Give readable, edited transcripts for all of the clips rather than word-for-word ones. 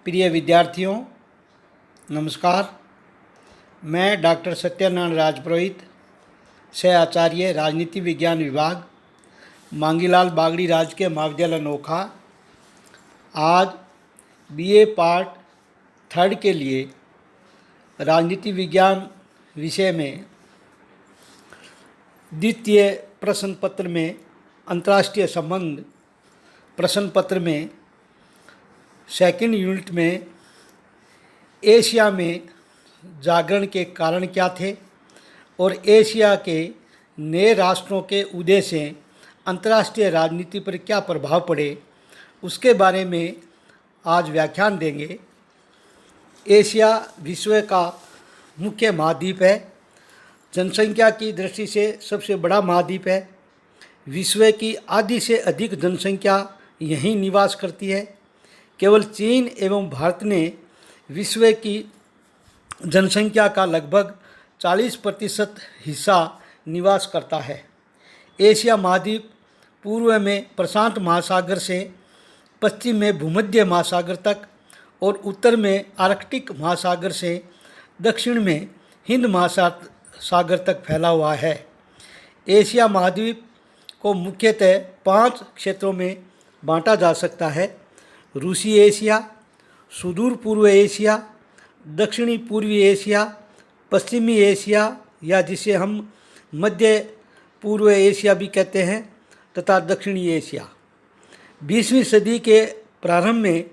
प्रिय विद्यार्थियों, नमस्कार। मैं डॉक्टर सत्यनारायण राजपुरोहित, सह आचार्य राजनीति विज्ञान विभाग, मांगीलाल बागड़ी राजकीय महाविद्यालय नोखा, आज बीए पार्ट 3 के लिए राजनीति विज्ञान विषय में द्वितीय प्रश्न पत्र में अंतर्राष्ट्रीय संबंध प्रश्न पत्र में सेकंड यूनिट में एशिया में जागरण के कारण क्या थे और एशिया के नए राष्ट्रों के उदय से अंतर्राष्ट्रीय राजनीति पर क्या प्रभाव पड़े, उसके बारे में आज व्याख्यान देंगे। एशिया विश्व का मुख्य महाद्वीप है, जनसंख्या की दृष्टि से सबसे बड़ा महाद्वीप है। विश्व की आधी से अधिक जनसंख्या यहीं निवास करती है। केवल चीन एवं भारत ने विश्व की जनसंख्या का लगभग 40% हिस्सा निवास करता है। एशिया महाद्वीप पूर्व में प्रशांत महासागर से पश्चिम में भूमध्य महासागर तक और उत्तर में आर्कटिक महासागर से दक्षिण में हिंद महासागर तक फैला हुआ है। एशिया महाद्वीप को मुख्यतः 5 क्षेत्रों में बांटा जा सकता है: रूसी एशिया, सुदूर पूर्व एशिया, दक्षिणी पूर्वी एशिया, पश्चिमी एशिया या जिसे हम मध्य पूर्व एशिया भी कहते हैं, तथा दक्षिणी एशिया। 20वीं सदी के प्रारंभ में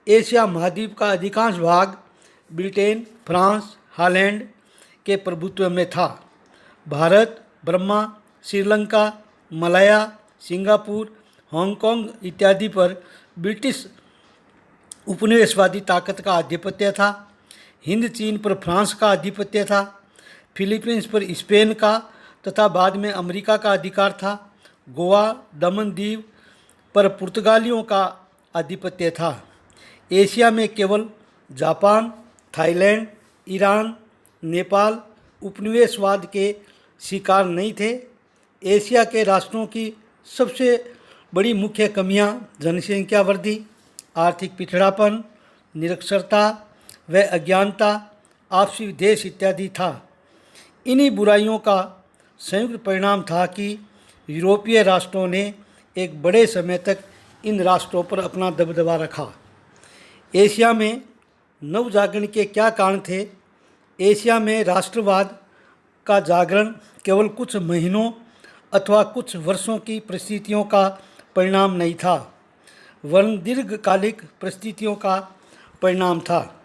एशिया महाद्वीप का अधिकांश भाग ब्रिटेन, फ्रांस, हॉलैंड के प्रभुत्व में था। Bharat, Burma, Sri Lanka, Malaya, Singapore, Hong Kong इत्यादि पर ब्रिटिश उपनिवेशवादी ताकत का आधिपत्य था। हिंद चीन पर फ्रांस का आधिपत्य था। फिलीपींस पर स्पेन का तथा बाद में अमेरिका का अधिकार था। गोवा, दमन दीव पर पुर्तगालियों का आधिपत्य था। एशिया में केवल जापान, थाईलैंड, ईरान, नेपाल उपनिवेशवाद के शिकार नहीं थे। एशिया के राष्ट्रों की सबसे बड़ी मुख्य कमियां जनसंख्या वृद्धि, आर्थिक पिछड़ापन, निरक्षरता व अज्ञानता, आपसी विद्वेष इत्यादि था। इन्हीं बुराइयों का संयुक्त परिणाम था कि यूरोपीय राष्ट्रों ने एक बड़े समय तक इन राष्ट्रों पर अपना दबदबा रखा। एशिया में नवजागरण के क्या कारण थे? एशिया में राष्ट्रवाद का जागरण केवल कुछ महीनों अथवा कुछ वर्षों की परिस्थितियों का परिणाम नहीं था, वरन दीर्घकालिक परिस्थितियों का परिणाम था।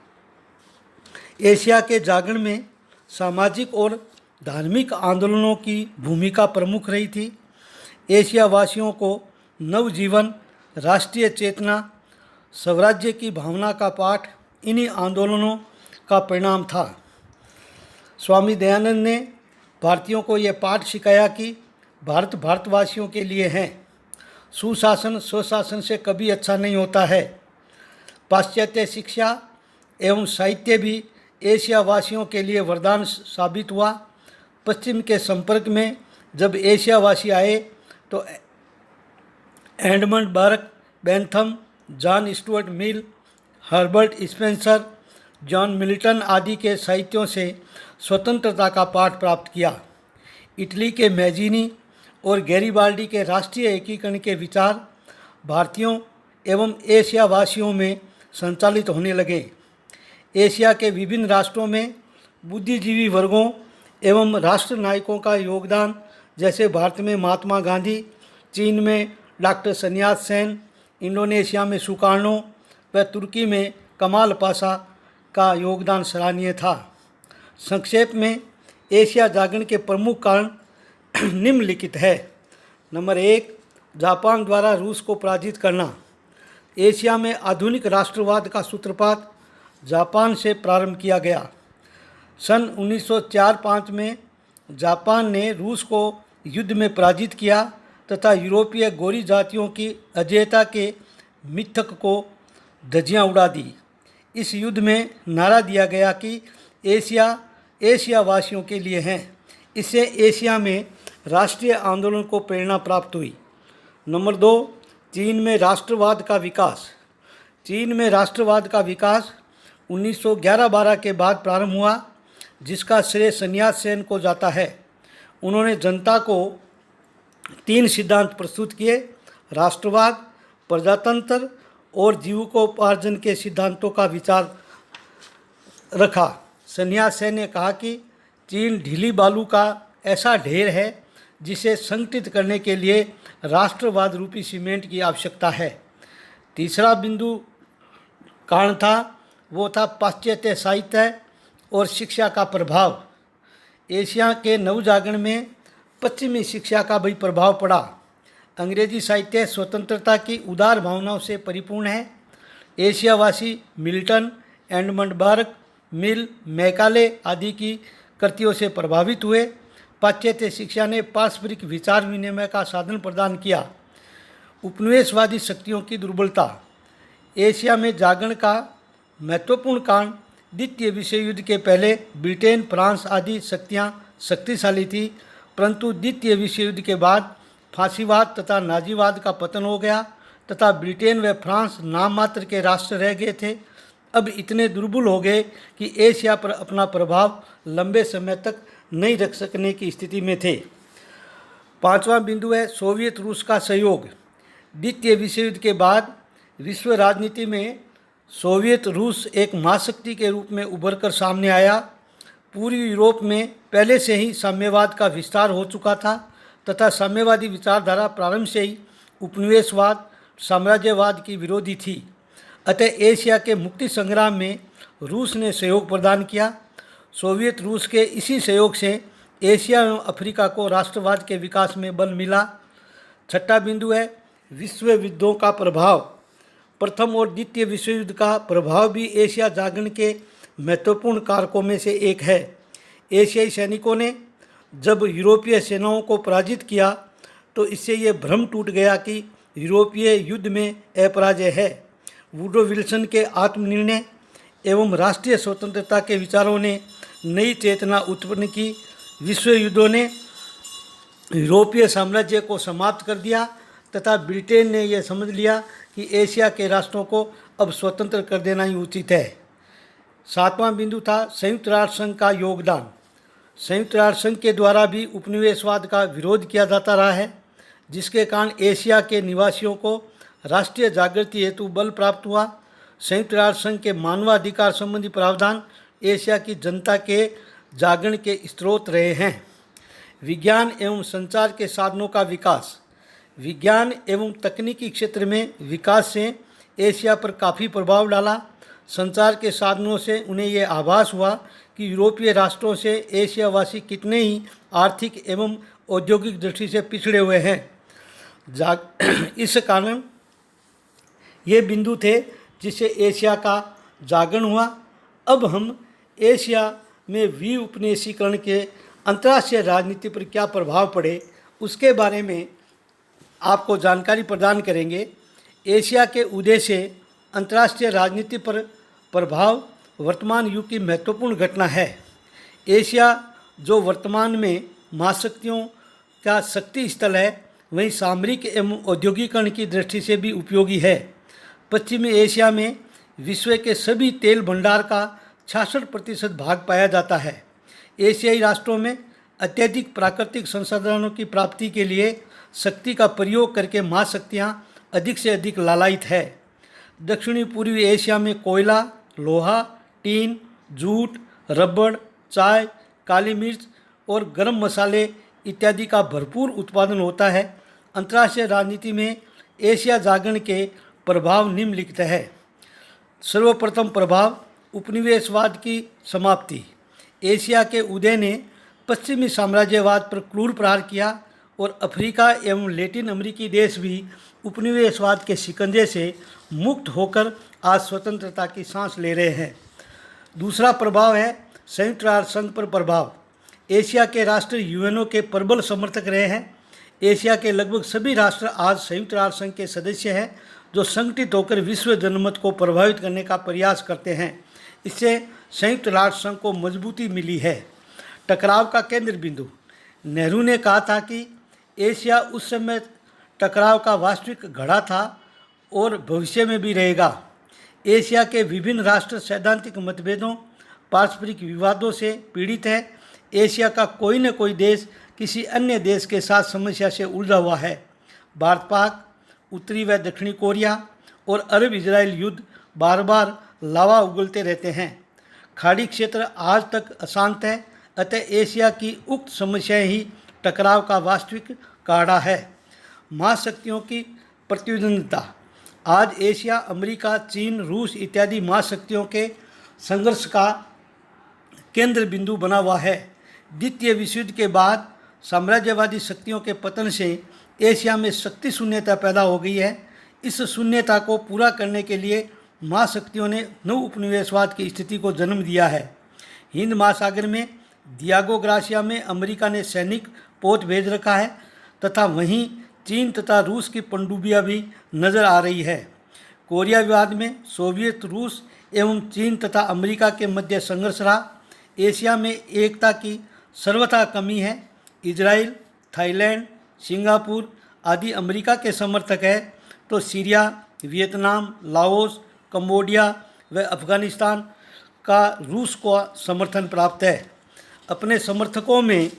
एशिया के जागरण में सामाजिक और धार्मिक आंदोलनों की भूमिका प्रमुख रही थी। एशिया वासियों को नवजीवन, राष्ट्रीय चेतना, स्वराज्य की भावना का पाठ इन्हीं आंदोलनों का परिणाम था। स्वामी दयानंद ने भारतीयों को यह पाठ सिखाया कि भारत भारतवासियों के लिए है। सुशासन स्वशासन से कभी अच्छा नहीं होता है। पाश्चात्य शिक्षा एवं साहित्य भी एशिया वासियों के लिए वरदान साबित हुआ। पश्चिम के संपर्क में जब एशियावासी आए तो Edmund Burke, Bentham, John Stuart Mill, Herbert Spencer, John Milton आदि के साहित्यों से स्वतंत्रता का पाठ प्राप्त किया। इटली के मैजीनी और गैरीबाल्डी के राष्ट्रीय एकीकरण के विचार भारतीयों एवं एशिया वासियों में संचालित होने लगे। एशिया के विभिन्न राष्ट्रों में बुद्धिजीवी वर्गों एवं राष्ट्र नायकों का योगदान, जैसे भारत में महात्मा गांधी, चीन में डॉक्टर सन्यास सेन, इंडोनेशिया में सुकार्नो व तुर्की में कमाल पाशा का योगदान सराहनीय था। संक्षेप में एशिया जागरण के प्रमुख कारण निम्नलिखित है। नंबर 1, जापान द्वारा रूस को पराजित करना। एशिया में आधुनिक राष्ट्रवाद का सूत्रपात जापान से प्रारंभ किया गया। सन 1904-05 में जापान ने रूस को युद्ध में पराजित किया तथा यूरोपीय गोरी जातियों की अजेयता के मिथक को धज्जियां उड़ा दी। इस युद्ध में नारा दिया गया कि एशिया एशिया वासियों के लिए है। इससे एशिया में राष्ट्रीय आंदोलन को प्रेरणा प्राप्त हुई। नंबर 2, चीन में राष्ट्रवाद का विकास। चीन में राष्ट्रवाद का विकास 1911-12 के बाद प्रारंभ हुआ, जिसका श्रेय सन्यास सेन को जाता है। उन्होंने जनता को 3 सिद्धांत प्रस्तुत किए: राष्ट्रवाद, प्रजातंत्र और जीविकोपार्जन के सिद्धांतों का विचार रखा। सन्यास सेन ने कहा कि चीन ढीली बालू का ऐसा ढेर है जिसे संगठित करने के लिए राष्ट्रवाद रूपी सीमेंट की आवश्यकता है। तीसरा बिंदु कारण था, वो था पाश्चात्य साहित्य और शिक्षा का प्रभाव। एशिया के नवजागरण में पश्चिमी शिक्षा का भी प्रभाव पड़ा। अंग्रेजी साहित्य स्वतंत्रता की उदार भावनाओं से परिपूर्ण है। एशियावासी मिल्टन, एडमंड बर्ग, मिल, मैकाले आदि की कृतियों से प्रभावित हुए। पाश्चात्य शिक्षा ने पारस्परिक विचार विनिमय का साधन प्रदान किया। उपनिवेशवादी शक्तियों की दुर्बलता। एशिया में जागरण का महत्वपूर्ण कारण द्वितीय विश्व युद्ध के पहले ब्रिटेन, फ्रांस आदि शक्तियाँ शक्तिशाली थी, परंतु द्वितीय विश्व युद्ध के बाद फांसीवाद तथा नाजीवाद का पतन हो गया तथा ब्रिटेन व फ्रांस नाम मात्र के राष्ट्र रह गए थे। अब इतने दुर्बल हो गए कि एशिया पर अपना प्रभाव लंबे समय तक नहीं रख सकने की स्थिति में थे। 5वां बिंदु है सोवियत रूस का सहयोग। द्वितीय विश्व युद्ध के बाद विश्व राजनीति में सोवियत रूस एक महाशक्ति के रूप में उभर कर सामने आया। पूर्वी यूरोप में पहले से ही साम्यवाद का विस्तार हो चुका था तथा साम्यवादी विचारधारा प्रारंभ से ही उपनिवेशवाद, साम्राज्यवाद की विरोधी थी। अतः एशिया के मुक्ति संग्राम में रूस ने सहयोग प्रदान किया। सोवियत रूस के इसी सहयोग से एशिया एवं अफ्रीका को राष्ट्रवाद के विकास में बल मिला। 6वां बिंदु है विश्व युद्धों का प्रभाव। प्रथम और द्वितीय विश्व युद्ध का प्रभाव भी एशिया जागरण के महत्वपूर्ण कारकों में से एक है। एशियाई सैनिकों ने जब यूरोपीय सेनाओं को पराजित किया तो इससे ये भ्रम टूट गया कि यूरोपीय युद्ध में अपराजय है। वुडरो विल्सन के आत्मनिर्णय एवं राष्ट्रीय स्वतंत्रता के विचारों ने नई चेतना उत्पन्न की। विश्व युद्धों ने यूरोपीय साम्राज्य को समाप्त कर दिया तथा ब्रिटेन ने यह समझ लिया कि एशिया के राष्ट्रों को अब स्वतंत्र कर देना ही उचित है। 7वां बिंदु था संयुक्त राष्ट्र संघ का योगदान। संयुक्त राष्ट्र संघ के द्वारा भी उपनिवेशवाद का विरोध किया जाता रहा है, जिसके कारण एशिया के निवासियों को राष्ट्रीय जागृति हेतु बल प्राप्त हुआ। संयुक्त राष्ट्र संघ के मानवाधिकार संबंधी प्रावधान एशिया की जनता के जागरण के स्रोत रहे हैं। विज्ञान एवं संचार के साधनों का विकास। विज्ञान एवं तकनीकी क्षेत्र में विकास से एशिया पर काफ़ी प्रभाव डाला। संचार के साधनों से उन्हें यह आभास हुआ कि यूरोपीय राष्ट्रों से एशियावासी कितने ही आर्थिक एवं औद्योगिक दृष्टि से पिछड़े हुए हैं। इस कारण ये बिंदु थे जिससे एशिया का जागरण हुआ। अब हम एशिया में विउपनिवेशीकरण के अंतर्राष्ट्रीय राजनीति पर क्या प्रभाव पड़े उसके बारे में आपको जानकारी प्रदान करेंगे। एशिया के उदय से अंतर्राष्ट्रीय राजनीति पर प्रभाव वर्तमान युग की महत्वपूर्ण घटना है। एशिया जो वर्तमान में महाशक्तियों का शक्ति स्थल है, वहीं सामरिक एवं औद्योगिकरण की दृष्टि से भी उपयोगी है। पश्चिमी एशिया में विश्व के सभी तेल भंडार का 66% भाग पाया जाता है। एशियाई राष्ट्रों में अत्यधिक प्राकृतिक संसाधनों की प्राप्ति के लिए शक्ति का प्रयोग करके महाशक्तियाँ अधिक से अधिक लालायित है। दक्षिणी पूर्वी एशिया में कोयला, लोहा, टीन, जूट, रबड़, चाय, काली मिर्च और गरम मसाले इत्यादि का भरपूर उत्पादन होता है। अंतर्राष्ट्रीय राजनीति में एशिया जागरण के प्रभाव निम्नलिखित है। सर्वप्रथम प्रभाव उपनिवेशवाद की समाप्ति। एशिया के उदय ने पश्चिमी साम्राज्यवाद पर क्रूर प्रहार किया और अफ्रीका एवं लैटिन अमेरिकी देश भी उपनिवेशवाद के शिकंजे से मुक्त होकर आज स्वतंत्रता की सांस ले रहे हैं। दूसरा प्रभाव है संयुक्त राष्ट्र संघ पर प्रभाव। एशिया के राष्ट्र यूएनओ के प्रबल समर्थक रहे हैं। एशिया के लगभग सभी राष्ट्र आज संयुक्त राष्ट्र संघ के सदस्य हैं, जो संगठित होकर विश्व जनमत को प्रभावित करने का प्रयास करते हैं। इससे संयुक्त राष्ट्र संघ को मजबूती मिली है। टकराव का केंद्र बिंदु। नेहरू ने कहा था कि एशिया उस समय टकराव का वास्तविक घड़ा था और भविष्य में भी रहेगा। एशिया के विभिन्न राष्ट्र सैद्धांतिक मतभेदों, पारस्परिक विवादों से पीड़ित है। एशिया का कोई न कोई देश किसी अन्य देश के साथ समस्या से उलझा हुआ है। भारत पाक, उत्तरी व दक्षिणी कोरिया और अरब इजराइल युद्ध बार बार लावा उगलते रहते हैं। खाड़ी क्षेत्र आज तक अशांत है, अतः एशिया की उक्त समस्याएं ही टकराव का वास्तविक काढ़ा है। महाशक्तियों की प्रतिद्वंद्विता। आज एशिया अमेरिका, चीन, रूस इत्यादि महाशक्तियों के संघर्ष का केंद्र बिंदु बना हुआ है। द्वितीय विश्व युद्ध के बाद साम्राज्यवादी शक्तियों के पतन से एशिया में शक्ति शून्यता पैदा हो गई है। इस शून्यता को पूरा करने के लिए महाशक्तियों ने नव उपनिवेशवाद की स्थिति को जन्म दिया है। हिंद महासागर में दियागो ग्रासिया में अमेरिका ने सैनिक पोत भेज रखा है तथा वहीं चीन तथा रूस की पनडुब्बियां भी नज़र आ रही है। कोरिया विवाद में सोवियत, रूस एवं चीन तथा अमेरिका के मध्य संघर्ष रहा। एशिया में एकता की सर्वथा कमी है। इजराइल, थाईलैंड, सिंगापुर आदि अमेरिका के समर्थक है, तो सीरिया, वियतनाम, लाओस, कंबोडिया व अफगानिस्तान का रूस को समर्थन प्राप्त है। अपने समर्थकों में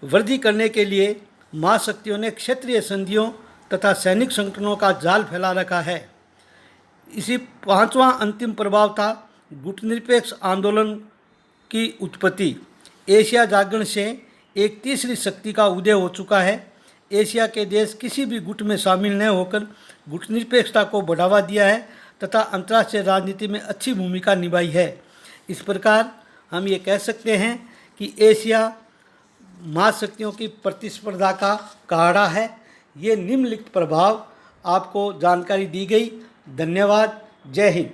वृद्धि करने के लिए महाशक्तियों ने क्षेत्रीय संधियों तथा सैनिक संगठनों का जाल फैला रखा है। इसी पांचवा अंतिम प्रभाव था गुटनिरपेक्ष आंदोलन की उत्पत्ति। एशिया जागरण से एक तीसरी शक्ति का उदय हो चुका है। एशिया के देश किसी भी गुट में शामिल न होकर गुटनिरपेक्षता को बढ़ावा दिया है तथा अंतर्राष्ट्रीय राजनीति में अच्छी भूमिका निभाई है। इस प्रकार हम ये कह सकते हैं कि एशिया महाशक्तियों की प्रतिस्पर्धा का काढ़ा है। ये निम्नलिखित प्रभाव आपको जानकारी दी गई। धन्यवाद। जय हिंद।